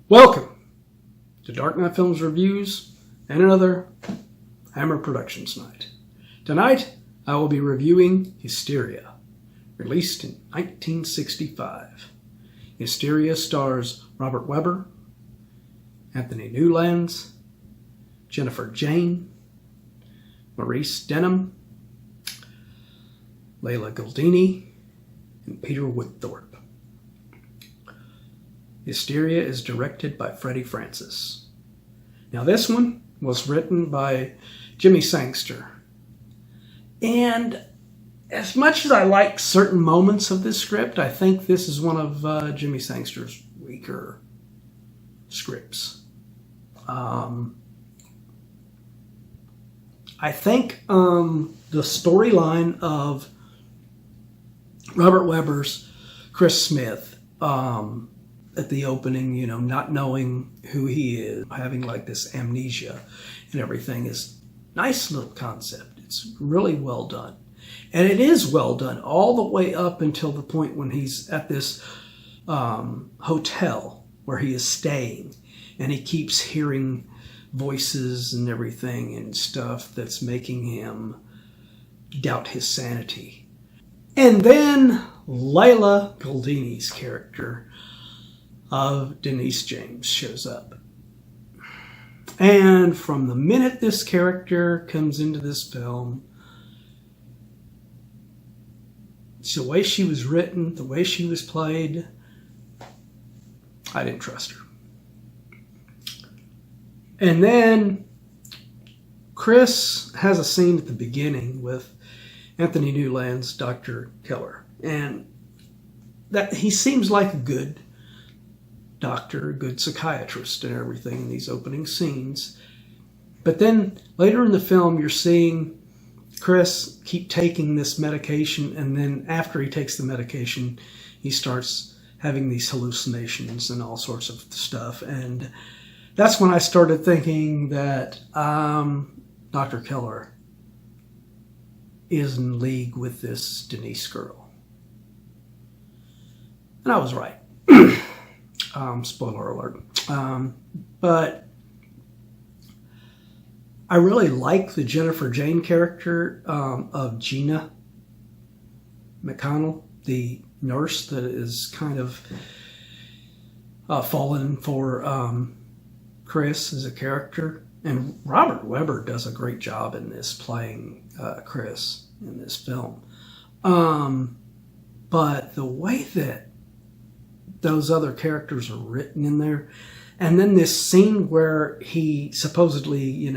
Welcome to Dark Knight Films Reviews and another Hammer Productions night. Tonight, I will be reviewing Hysteria, released in 1965. Hysteria stars Robert Webber, Anthony Newlands, Jennifer Jayne, Maurice Denham, Lelia Goldoni, and Peter Woodthorpe. Hysteria is directed by Freddie Francis. Now this one was written by Jimmy Sangster. And as much as I like certain moments of this script, I think this is one of Jimmy Sangster's weaker scripts. I think the storyline of Robert Webber's Chris Smith at the opening, not knowing who he is, having like this amnesia and everything is nice little concept. It's really well done. And it is well done all the way up until the point when he's at this hotel where he is staying and he keeps hearing voices and everything and stuff that's making him doubt his sanity. And then Lelia Goldoni's character of Denise James shows up. And from the minute this character comes into this film, the way she was written, the way she was played, I didn't trust her. And then Chris has a scene at the beginning with Anthony Newlands, Dr. Keller. And that he seems like a good doctor, a good psychiatrist and everything in these opening scenes. But then later in the film, you're seeing Chris keep taking this medication, and then after he takes the medication, he starts having these hallucinations and all sorts of stuff. And that's when I started thinking that Dr. Keller is in league with this Denise girl. And I was right. Spoiler alert. But I really like the Jennifer Jayne character of Gina McConnell, the nurse that is kind of fallen for Chris as a character. And Robert Webber does a great job in this, playing Chris in this film. But the way that those other characters are written in there, and then this scene where he supposedly,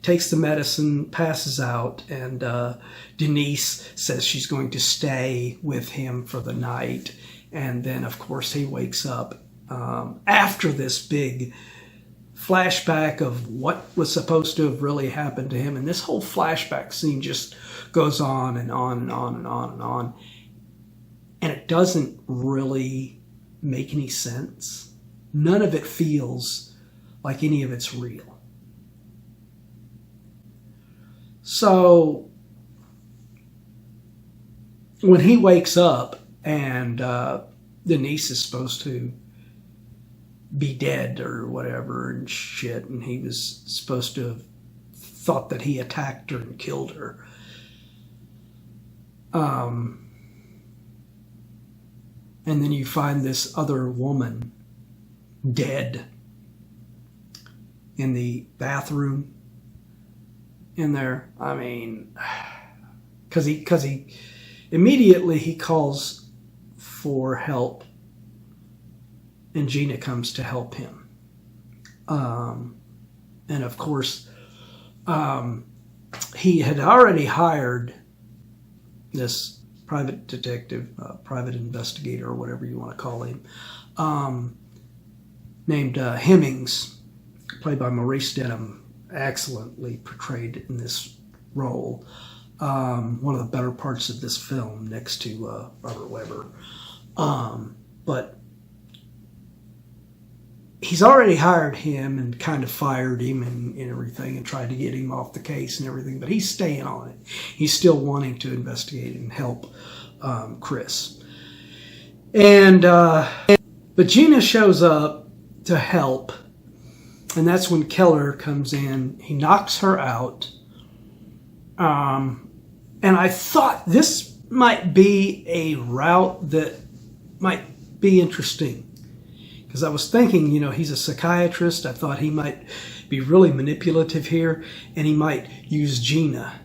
takes the medicine, passes out, and Denise says she's going to stay with him for the night. And then, of course, he wakes up after this big flashback of what was supposed to have really happened to him. And this whole flashback scene just goes on and on and on and on and on. And it doesn't really make any sense. None of it feels like any of it's real. So when he wakes up and Denise is supposed to be dead or whatever and shit, and he was supposed to have thought that he attacked her and killed her. And then you find this other woman dead in the bathroom in there. I mean, because he immediately he calls for help, and Gina comes to help him. And of course, he had already hired this private detective, private investigator, or whatever you want to call him, named Hemmings, played by Maurice Denham, excellently portrayed in this role. One of the better parts of this film, next to Robert Webber. But he's already hired him and kind of fired him and everything and tried to get him off the case and everything, but he's staying on it. He's still wanting to investigate and help Chris. And But Gina shows up to help, and that's when Keller comes in. He knocks her out. And I thought this might be a route that might be interesting. Because I was thinking, he's a psychiatrist. I thought he might be really manipulative here, and he might use Gina.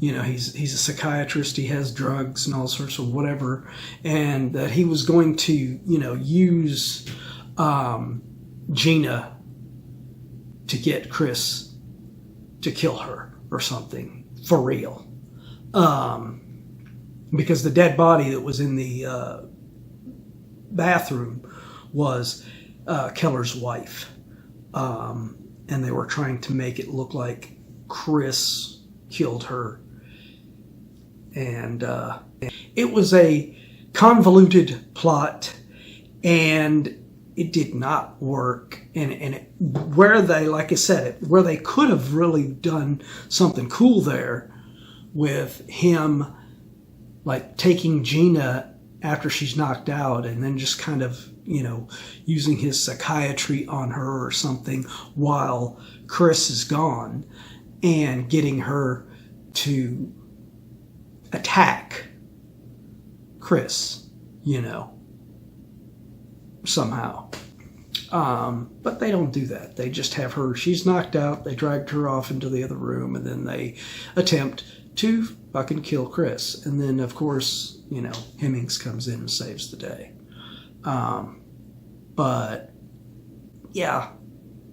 He's a psychiatrist. He has drugs and all sorts of whatever, and that he was going to, use Gina to get Chris to kill her or something for real, because the dead body that was in the bathroom was Keller's wife, and they were trying to make it look like Chris killed her. And it was a convoluted plot, and it did not work. And where they, like I said, where they could have really done something cool there with him, like taking Gina after she's knocked out and then just kind of, using his psychiatry on her or something while Chris is gone, and getting her to attack Chris, somehow. But they don't do that. They just have her, she's knocked out, they dragged her off into the other room, and then they attempt to fucking kill Chris. And then, of course, Hemmings comes in and saves the day. But, yeah,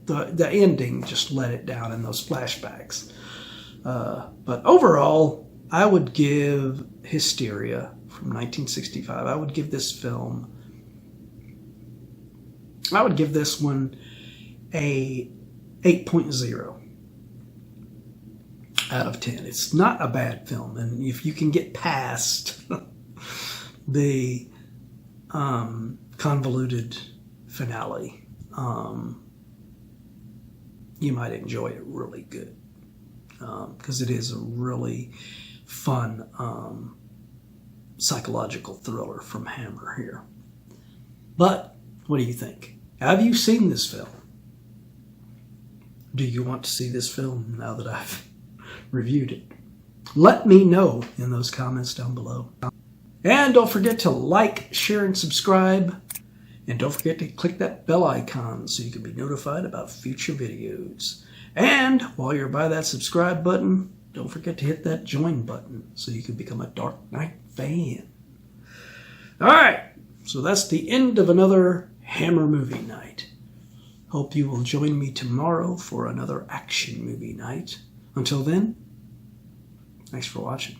the ending just let it down in those flashbacks. But overall, I would give Hysteria from 1965, I would give this one a 8.0 out of 10. It's not a bad film, and if you can get past the convoluted finale, you might enjoy it really good, because it is a really fun psychological thriller from Hammer here. But what do you think? Have you seen this film? Do you want to see this film now that I've reviewed it? Let me know in those comments down below. And don't forget to like, share, and subscribe. And don't forget to click that bell icon so you can be notified about future videos. And while you're by that subscribe button, don't forget to hit that join button so you can become a Dark Knight fan. All right, so that's the end of another Hammer movie night. Hope you will join me tomorrow for another action movie night. Until then, thanks for watching.